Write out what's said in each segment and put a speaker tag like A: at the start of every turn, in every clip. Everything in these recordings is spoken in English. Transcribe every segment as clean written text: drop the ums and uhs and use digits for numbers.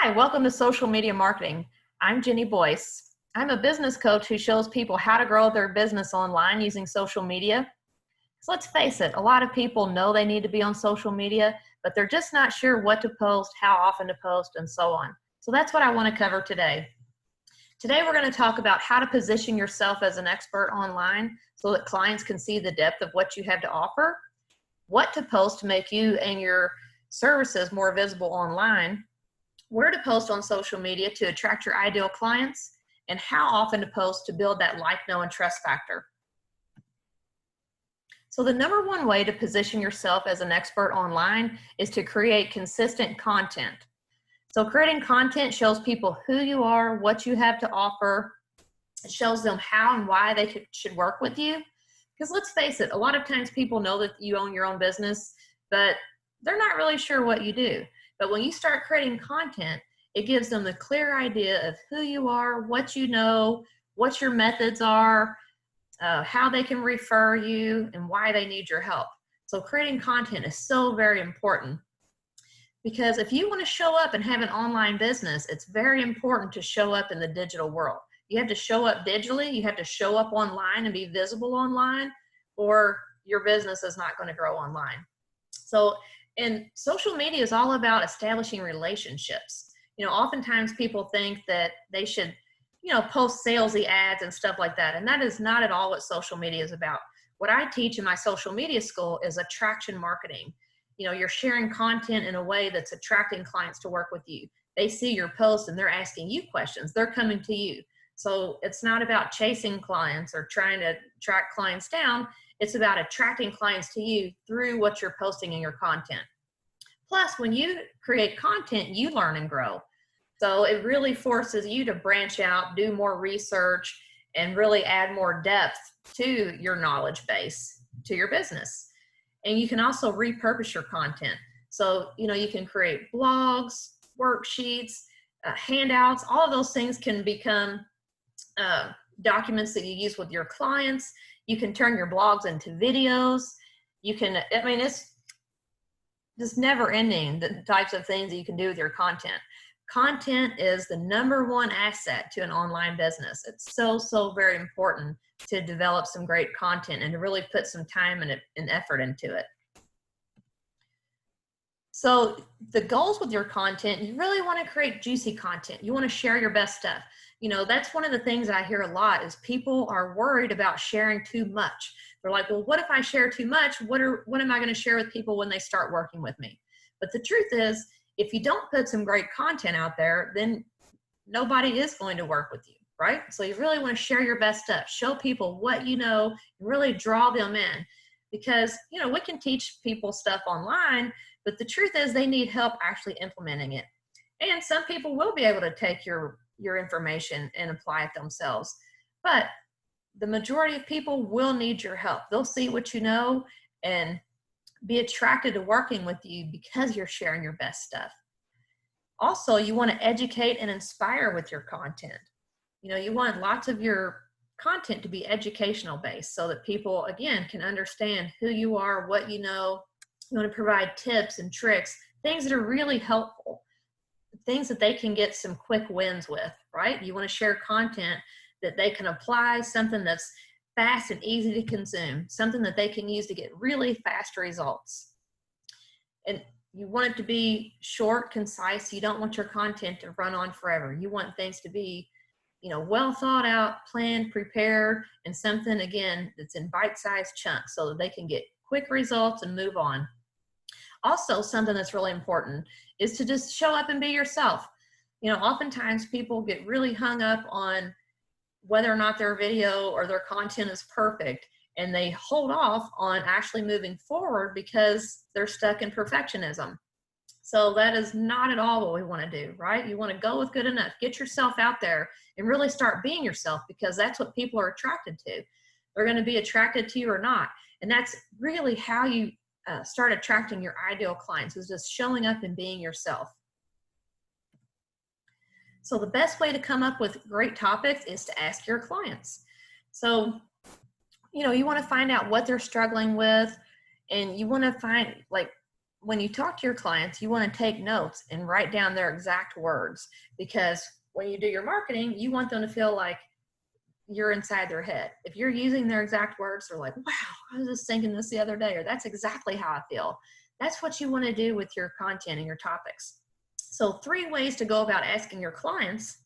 A: Hi, welcome to Social Media Marketing. I'm Jenny Boyce. I'm a business coach who shows people how to grow their business online using social media. So let's face it, a lot of people know they need to be on social media, but they're just not sure what to post, how often to post, and so on. So that's what I want to cover today. Today we're going to talk about how to position yourself as an expert online so that clients can see the depth of what you have to offer, what to post to make you and your services more visible online, where to post on social media to attract your ideal clients, and how often to post to build that like, know, and trust factor. So the number one way to position yourself as an expert online is to create consistent content. So creating content shows people who you are, what you have to offer. It shows them how and why they should work with you. Because let's face it, a lot of times people know that you own your own business, but they're not really sure what you do. But when you start creating content, it gives them the clear idea of who you are, what you know, what your methods are, how they can refer you, and why they need your help. So creating content is so very important, because if you want to show up and have an online business, it's very important to show up in the digital world. You have to show up digitally, you have to show up online and be visible online, or your business is not going to grow online. And social media is all about establishing relationships. Oftentimes people think that they should, post salesy ads and stuff like that. And that is not at all what social media is about. What I teach in my social media school is attraction marketing. You're sharing content in a way that's attracting clients to work with you. They see your posts and they're asking you questions. They're coming to you. So it's not about chasing clients or trying to track clients down. It's about attracting clients to you through what you're posting in your content. Plus, when you create content, you learn and grow. So it really forces you to branch out, do more research, and really add more depth to your knowledge base, to your business. And you can also repurpose your content. So, you can create blogs, worksheets, handouts. All of those things can become documents that you use with your clients. You can turn your blogs into videos. It's just never ending, the types of things that you can do with your content. Content is the number one asset to an online business. It's so very important to develop some great content and to really put some time and effort into it. So the goals with your content, you really want to create juicy content. You want to share your best stuff. That's one of the things I hear a lot is people are worried about sharing too much. They're like, well, what if I share too much? What am I going to share with people when they start working with me? But the truth is, if you don't put some great content out there, then nobody is going to work with you, right? So you really want to share your best stuff, show people what you know, and really draw them in. Because, we can teach people stuff online, but the truth is they need help actually implementing it. And some people will be able to take your information and apply it themselves. But the majority of people will need your help. They'll see what you know and be attracted to working with you because you're sharing your best stuff. Also, you want to educate and inspire with your content. You want lots of your content to be educational based so that people, again, can understand who you are, what you know. You want to provide tips and tricks, things that are really helpful, things that they can get some quick wins with, right? You want to share content that they can apply, something that's fast and easy to consume, something that they can use to get really fast results. And you want it to be short, concise. You don't want your content to run on forever. You want things to be, well thought out, planned, prepared, and something, again, that's in bite-sized chunks so that they can get quick results and move on. Also, something that's really important is to just show up and be yourself. Oftentimes people get really hung up on whether or not their video or their content is perfect, and they hold off on actually moving forward because they're stuck in perfectionism. So that is not at all what we want to do, right? You want to go with good enough. Get yourself out there and really start being yourself, because that's what people are attracted to. They're going to be attracted to you or not. And that's really how you start attracting your ideal clients, is just showing up and being yourself. So the best way to come up with great topics is to ask your clients. So, you want to find out what they're struggling with, and you want to find, when you talk to your clients, you want to take notes and write down their exact words, because when you do your marketing, you want them to feel like you're inside their head. If you're using their exact words, they're like, wow, I was just thinking this the other day, or that's exactly how I feel. That's what you want to do with your content and your topics. So 3 ways to go about asking your clients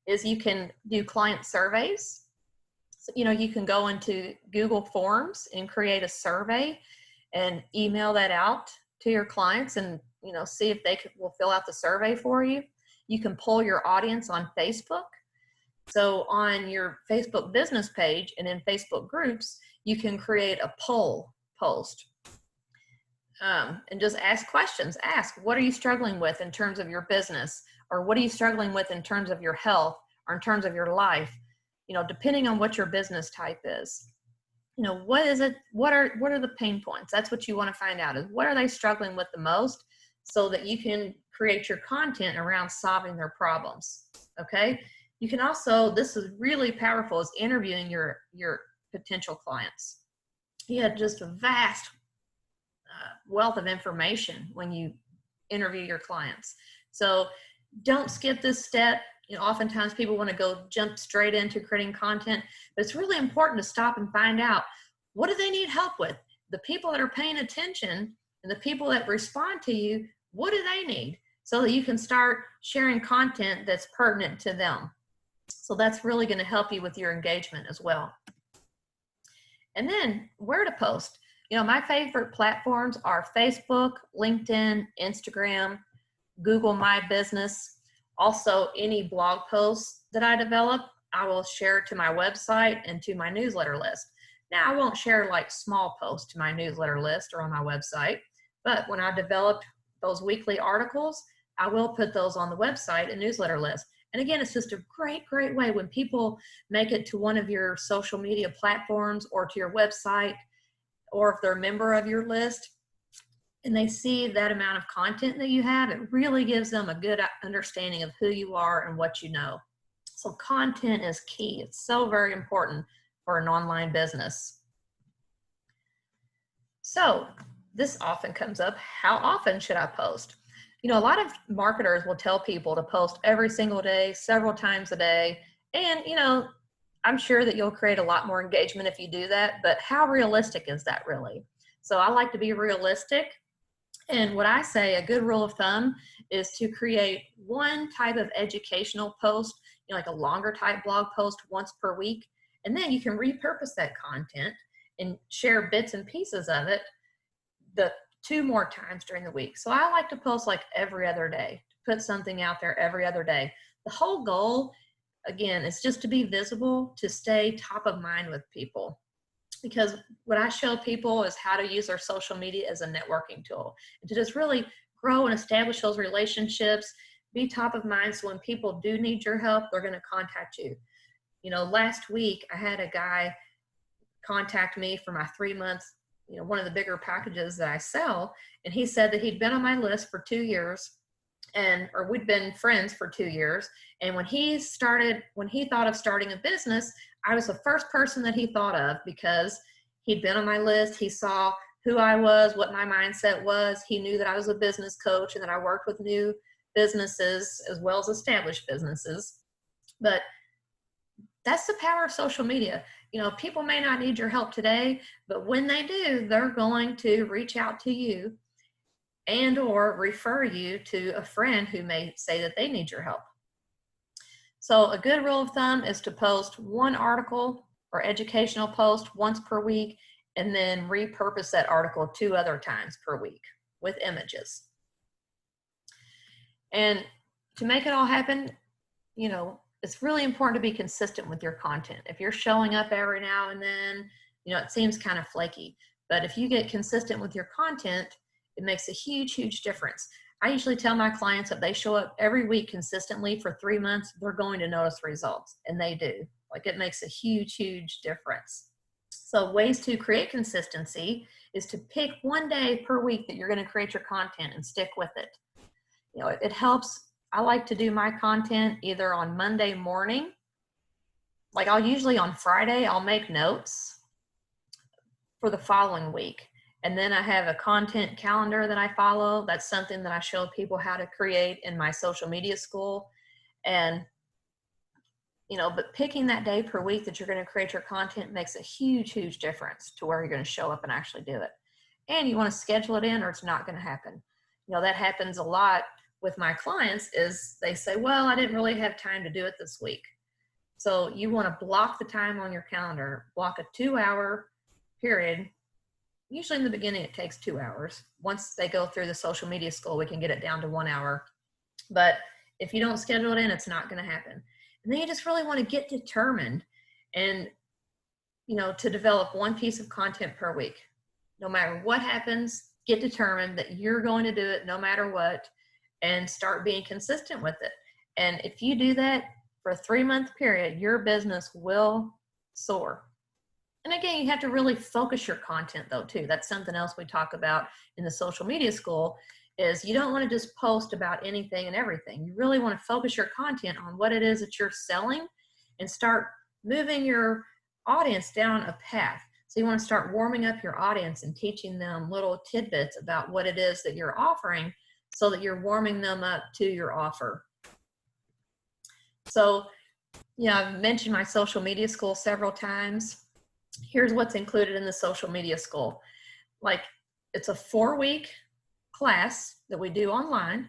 A: is you can do client surveys. So, you can go into Google Forms and create a survey and email that out to your clients and, see if they will fill out the survey for you. You can poll your audience on Facebook. So on your Facebook business page and in Facebook groups, you can create a poll post and just ask questions. Ask, what are you struggling with in terms of your business? Or what are you struggling with in terms of your health or in terms of your life? Depending on what your business type is. What is it? What are the pain points? That's what you want to find out, is what are they struggling with the most, so that you can create your content around solving their problems. Okay. You can also, this is really powerful, is interviewing your potential clients. You have just a vast wealth of information when you interview your clients. So don't skip this step. Oftentimes people want to jump straight into creating content, but it's really important to stop and find out, what do they need help with? The people that are paying attention and the people that respond to you, what do they need? So that you can start sharing content that's pertinent to them. So that's really going to help you with your engagement as well. And then where to post. My favorite platforms are Facebook, LinkedIn, Instagram, Google My Business. Also, any blog posts that I develop, I will share to my website and to my newsletter list. Now, I won't share like small posts to my newsletter list or on my website, but when I developed those weekly articles, I will put those on the website and newsletter list. And again, it's just a great way when people make it to one of your social media platforms or to your website, or if they're a member of your list and they see that amount of content that you have, it really gives them a good understanding of who you are and what you know. So content is key. It's so very important for an online business. So this often comes up, how often should I post? A lot of marketers will tell people to post every single day, several times a day. And, I'm sure that you'll create a lot more engagement if you do that, but how realistic is that really? So I like to be realistic. And what I say, a good rule of thumb, is to create one type of educational post, like a longer type blog post once per week. And then you can repurpose that content and share bits and pieces of it the 2 more times during the week. So I like to post like every other day, to put something out there every other day. The whole goal, again, is just to be visible, to stay top of mind with people. Because what I show people is how to use their social media as a networking tool, and to just really grow and establish those relationships, be top of mind, so when people do need your help, they're going to contact you. Last week I had a guy contact me for my 3 months, one of the bigger packages that I sell, and he said that he'd been on my list for 2 years, or we'd been friends for 2 years. And when he thought of starting a business, I was the first person that he thought of, because he'd been on my list. He saw who I was, what my mindset was. He knew that I was a business coach and that I worked with new businesses as well as established businesses. But that's the power of social media. People may not need your help today, but when they do, they're going to reach out to you and or refer you to a friend who may say that they need your help. So a good rule of thumb is to post one article or educational post once per week, and then repurpose that article 2 other times per week with images. And to make it all happen, it's really important to be consistent with your content. If you're showing up every now and then, it seems kind of flaky. But if you get consistent with your content, it makes a huge difference. I usually tell my clients that they show up every week consistently for 3 months, they're going to notice results, and they do. Like, it makes a huge difference. So ways to create consistency is to pick one day per week that you're going to create your content and stick with it. It helps. I like to do my content either on Monday morning. Like, I'll usually on Friday, I'll make notes for the following week. And then I have a content calendar that I follow. That's something that I show people how to create in my social media school. And, but picking that day per week that you're going to create your content makes a huge, huge difference to where you're going to show up and actually do it. And you want to schedule it in or it's not going to happen. That happens a lot with my clients is they say, well, I didn't really have time to do it this week. So you want to block the time on your calendar, block a 2-hour period. Usually in the beginning, it takes 2 hours. Once they go through the social media school, we can get it down to 1 hour. But if you don't schedule it in, it's not going to happen. And then you just really want to get determined and, to develop one piece of content per week. No matter what happens, get determined that you're going to do it no matter what and start being consistent with it. And if you do that for a 3-month period, your business will soar. And again, you have to really focus your content though too. That's something else we talk about in the social media school is you don't want to just post about anything and everything. You really want to focus your content on what it is that you're selling and start moving your audience down a path. So you want to start warming up your audience and teaching them little tidbits about what it is that you're offering so that you're warming them up to your offer. So, I've mentioned my social media school several times. Here's what's included in the social media school. Like, it's a 4-week class that we do online.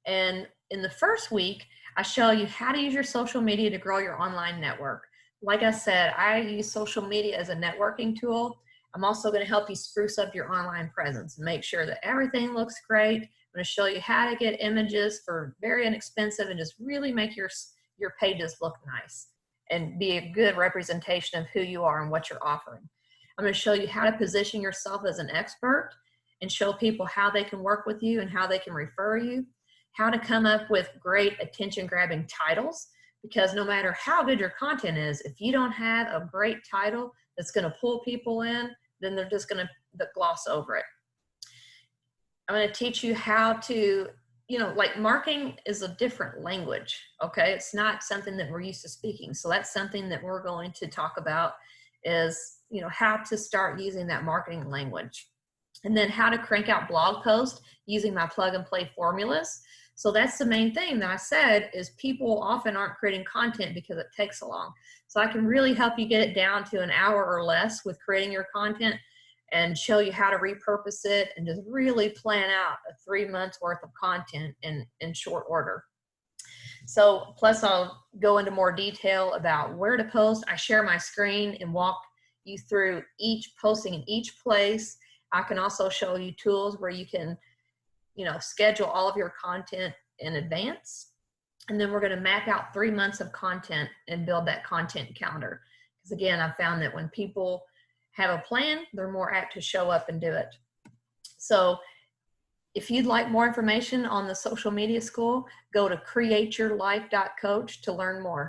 A: And in the first week, I show you how to use your social media to grow your online network. Like I said, I use social media as a networking tool. I'm also going to help you spruce up your online presence and make sure that everything looks great. I'm going to show you how to get images for very inexpensive and just really make your pages look nice and be a good representation of who you are and what you're offering. I'm going to show you how to position yourself as an expert and show people how they can work with you and how they can refer you, how to come up with great attention-grabbing titles, because no matter how good your content is, if you don't have a great title that's going to pull people in, then they're just going to gloss over it. I'm going to teach you how to, marketing is a different language, okay? It's not something that we're used to speaking. So that's something that we're going to talk about is, how to start using that marketing language. And then how to crank out blog posts using my plug and play formulas. So that's the main thing that I said is people often aren't creating content because it takes so long. So I can really help you get it down to an hour or less with creating your content and show you how to repurpose it and just really plan out a 3 months worth of content in short order. So plus I'll go into more detail about where to post. I share my screen and walk you through each posting in each place. I can also show you tools where you can, schedule all of your content in advance. And then we're going to map out 3 months of content and build that content calendar. Because again, I've found that when people have a plan, they're more apt to show up and do it. So if you'd like more information on the social media school, go to createyourlife.coach to learn more.